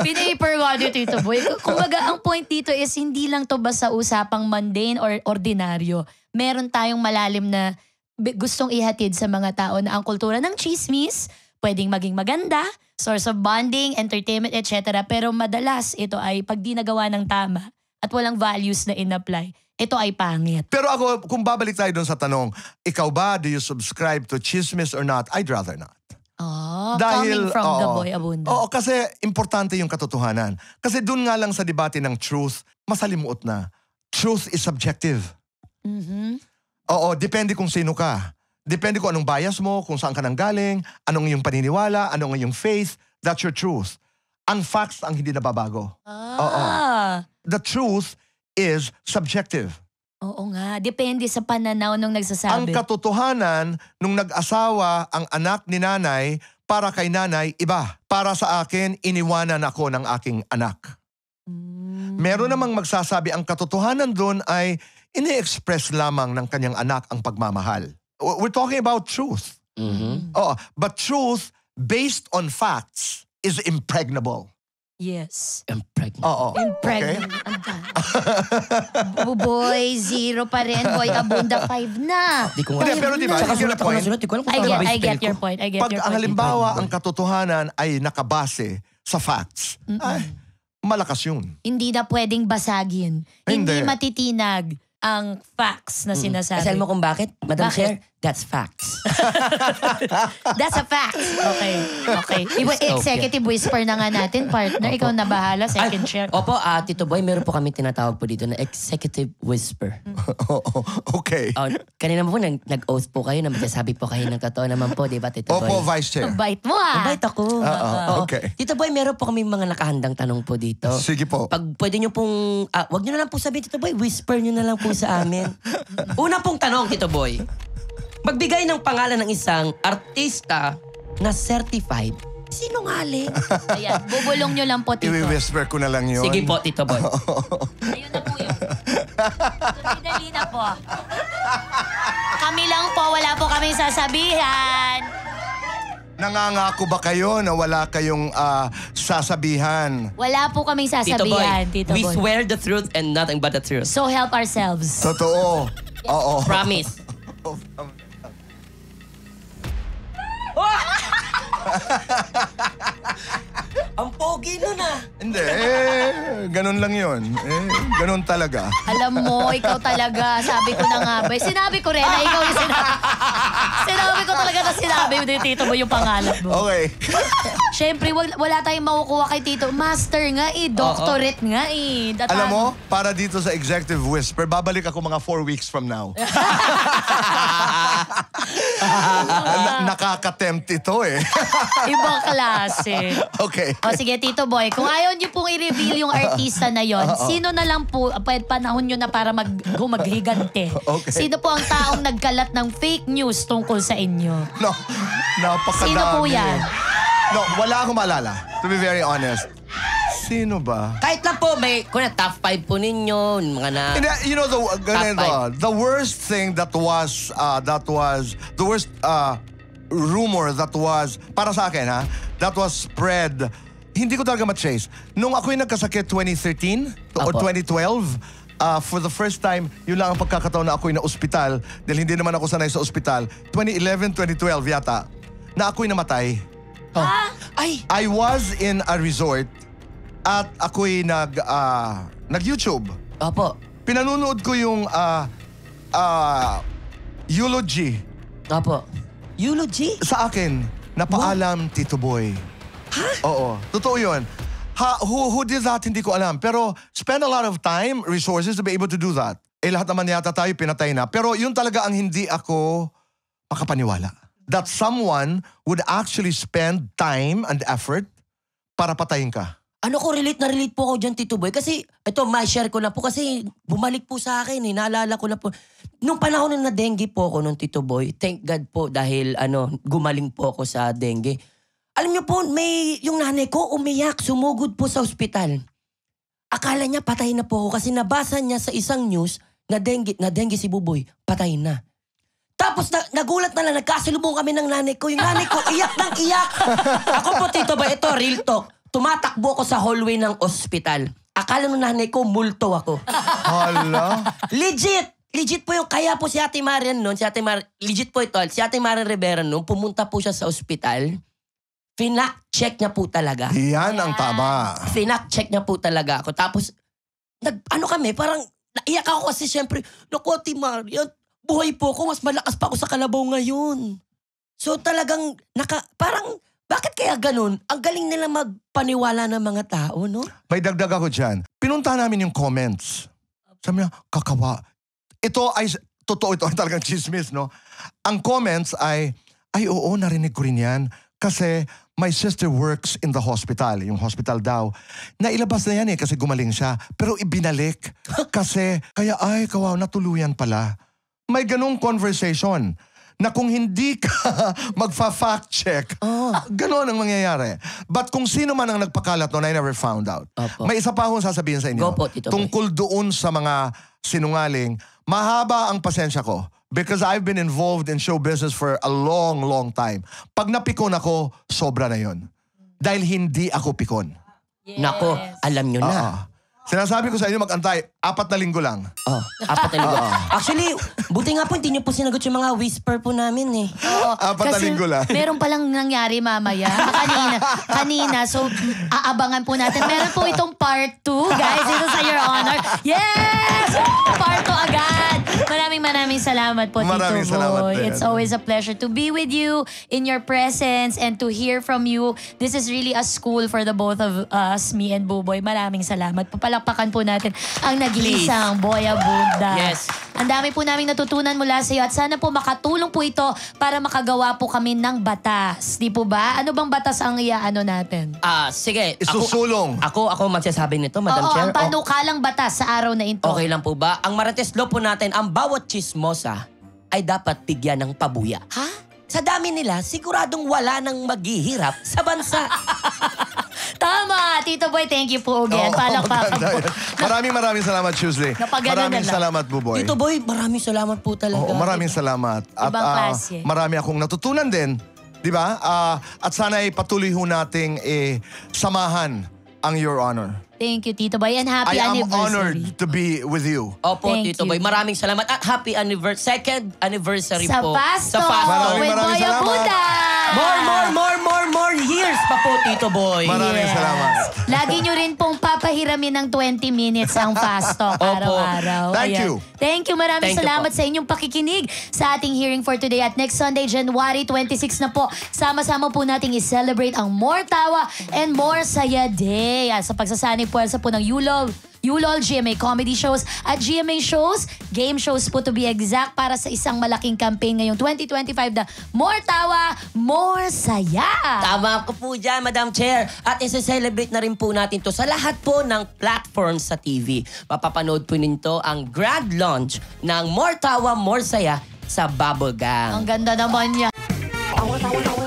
Pinaper nga ni Tito Boy. Kumbaga, ang point dito is hindi lang to basta usapang mundane or ordinaryo. Meron tayong malalim na gustong ihatid sa mga tao na ang kultura ng chismis pwedeng maging maganda, source of bonding, entertainment, etc. Pero madalas ito ay pag di nagawa ng tama at walang values na in-apply, ito ay pangit. Pero ako, kung babalik tayo dun sa tanong, ikaw ba, do you subscribe to chismis or not? I'd rather not. Oh, coming from the boy Abunda. Oo, kasi importante yung katotohanan. Kasi dun nga lang sa debate ng truth, masalimuot na. Truth is subjective. Oo, depende kung sino ka. Depende kung anong bias mo, kung saan ka nang galing, anong iyong paniniwala, anong iyong faith. That's your truth. Ang facts ang hindi nababago. Oo. The truth is subjective. Oo nga, depende sa pananaw nung nagsasabi. Ang katotohanan, nung nag-asawa ang anak ni nanay, para kay nanay, iba. Para sa akin, iniwanan ako ng aking anak. Meron namang magsasabi, ang katotohanan doon ay ini-express lamang ng kanyang anak ang pagmamahal. We're talking about truth. But truth based on facts is impregnable. Yes. Impregnable. Oo. Impregnable. Boy, 0 pa rin. Boy, Abunda 5 na. Di ko nga. Pero diba, Tsaka you get the point. di ko alam kung I get your point. Pag ang halimbawa, ang katotohanan ay nakabase sa facts, ay, malakas yun. Hindi na pwedeng basagin. Hindi matitinag ang facts na sinasabi. Kasi alam mo kung bakit? Madam Bakit? Chair, that's facts. That's a fact. Okay. Executive whisper na nga natin, partner. Ikaw na bahala, second chair. Opo, Tito Boy, meron po kami tinatawag po dito na executive whisper. Okay. Kanina po nag-oath po kayo na magsasabi po kayo ng totoo naman po, di ba, Tito Boy? Opo, Vice Chair. Ang bait mo ah. Ang bait ako. Okay. Tito Boy, meron po kami mga nakahandang tanong po dito. Sige po. Pag pwede nyo pong, wag nyo na lang po sabihin, Tito Boy, whisper nyo na lang po sa amin. Una pong tanong, Tito Boy. Magbigay ng pangalan ng isang artista na certified sinungaling. Ayan, bubulong nyo lang po, Tito. I-whisper ko na lang yun. Sige po, Tito Boy. Ayun na po yun. Dali na po. Kami lang po, wala po kaming sasabihan. Nangangako ba kayo na wala kayong sasabihan? Wala po kaming sasabihan, Tito we Boy. swear the truth and nothing but the truth. So help ourselves. Totoo. Oo. Promise. Ang pogi nun ah. Hindi, ganun lang yun. Ganun talaga. Alam mo, ikaw talaga. Sabi ko na nga ba. Sinabi ko rin na ikaw yung sinabi. Sinabi ko talaga na sinabi mo din, Tito mo yung pangalan mo. Okay. Siyempre, wala tayong makukuha kay Tito. Master nga eh. Doctorate nga eh. Alam mo, para dito sa Executive Whisper, babalik ako mga 4 weeks from now. Nakaka-tempt ito eh. Ibang klase. Okay. O sige, Tito Boy, kung ayaw niyo pong i-reveal yung artista na yon, sino na lang po, panahon nyo na para maghigante. Okay. Sino po ang taong nagkalat ng fake news tungkol sa inyo? No, napakadami. Sino po yan? No, wala akong maalala. To be very honest. Sino ba? Kahit lang po, may top 5 po ninyo, mga na... You know, the worst thing the worst rumor that was, para sa akin ha, that was spread, hindi ko talaga ma-trace. Nung ako'y nagkasakit 2013 or 2012, for the first time, yun lang ang pagkakataon na ako'y na-ospital, dahil hindi naman ako sanay sa ospital, 2011, 2012 yata, na ako'y namatay. Ay! I was in a resort at ako'y nag-YouTube. Opo. Pinanunood ko yung eulogy. Opo. Eulogy? Sa akin, napaalam, Tito Boy. Ha? Oo. Totoo yun. Who did that, hindi ko alam. Pero spend a lot of time, resources to be able to do that. Lahat naman yata tayo pinatay na. Pero yun talaga ang hindi ako makapaniwala. That someone would actually spend time and effort para patayin ka. Ano ko, relate po ako dyan, Tito Boy. Kasi, ito, ma-share ko na po. Kasi, bumalik po sa akin, naalala ko na po. Nung panahon na dengue po ako nung Tito Boy, thank God po dahil, gumaling po ako sa dengue. Alam niyo po, yung nanay ko umiyak, sumugod po sa ospital. Akala niya patay na po ako kasi nabasa niya sa isang news na dengue si Buboy, patay na. Tapos nagulat na lang, nagkasalubong kami ng nanay ko. Yung nanay ko, iyak ng iyak. Ako po, Tito Boy, ito, real talk. tumatakbo ako sa hallway ng ospital. Akala ng nanay ko, multo ako. Hala. Legit! Legit po yung, kaya po si Ate Marian noon, legit po ito, si Ate Marian Rivera noon, pumunta po siya sa ospital, finak-check niya po talaga. Yan ang tama. Finak-check niya po talaga ako. Tapos, parang, naiyak ako kasi syempre, naku Ate Marian, buhay po ako, mas malakas pa ako sa kalabaw ngayon. So talagang, parang, bakit kaya ganun? Ang galing nila magpaniwala ng mga tao, no? May dagdag ako dyan. Pinunta namin yung comments. Sabi niya, kakawa. Ito ay, totoo ito, talagang chismis, no? Ang comments ay oo, narinig ko rin yan. Kasi my sister works in the hospital. Yung hospital daw. Nailabas na yan kasi gumaling siya. Pero ibinalik. Kasi, kawaw, natuluyan pala. May ganung conversation na kung hindi ka magfa-fact check, gano'n ang mangyayari. But kung sino man ang nagpakalat noon, I never found out. Opo. May isa pa akong sasabihin sa inyo. Go po, Tito Boy. Tungkol doon sa mga sinungaling, mahaba ang pasensya ko. Because I've been involved in show business for a long, long time. Pag napikon ako, sobra na yon. Dahil hindi ako pikon. Yes. Nako, alam nyo na. Sinasabi ko sa inyo mag-antay, 4 na linggo lang. 4 na linggo. Actually, buti nga po, hindi nyo po sinagot yung mga whisper po namin eh. Oo, 4 na linggo lang. Meron palang nangyari mamaya. Kanina. So, aabangan po natin. Meron po itong part 2, guys. Ito sa Your Honor. Yes! Part 2 agad. Maraming salamat po, Maraming Tito salamat Boy. din. It's always a pleasure to be with you in your presence and to hear from you. This is really a school for the both of us, me and Buboy. Maraming salamat. Papalakpakan po natin ang nag-iisang Boya Bunda. Yes. Ang dami po naming natutunan mula sa iyo at sana po makatulong po ito para makagawa po kami ng batas. Di po ba? Ano bang batas ang iaano natin? Sige. Isusulong. Ako magsasabi nito, Madam Oo, Chair. ang panukalang batas sa araw na ito. Okay lang po ba? Ang Marites Law po natin, ang bawat chismosa ay dapat bigyan ng pabuya. Ha? Sa dami nila, siguradong wala nang maghihirap sa bansa. Tama! Tito Boy, thank you po again. Palakpakan po. Maraming salamat, Tuesday. Napagano Maraming na lang. salamat, Buboy. Tito Boy, maraming salamat po talaga. Oo, maraming salamat. At Ibang klase. marami akong natutunan din. Di ba? At sana ay patuloy ho nating samahan ang Your Honor. Thank you, Tito Boy. And happy I am anniversary. honored to be with you. Opo, Thank Tito you. Boy. Maraming salamat at happy second anniversary Sa po. Pasto. Maraming With Boya salamat. Bunda. More years pa po, Tito Boy. Maraming salamat. Lagi nyo rin pong papahiramin ng 20 minutes ang fast talk araw-araw. Thank you. Thank you. Maraming Thank you salamat po. sa inyong pakikinig sa ating hearing for today. At next Sunday, January 26 na po, sama-sama po nating i-celebrate ang More Tawa and More Saya Day. Sa pagsasanib puwersa po ng ULOL, GMA Comedy Shows at GMA Shows, game shows po to be exact para sa isang malaking campaign ngayong 2025 na More Tawa, More Saya. Tama ko po dyan, Madam Chair. At isa-celebrate na rin po natin to sa lahat po ng platforms sa TV. Mapapanood po ninyo ang grand launch ng More Tawa, More Saya sa Bubble Gang. Ang ganda naman niya. Tawa.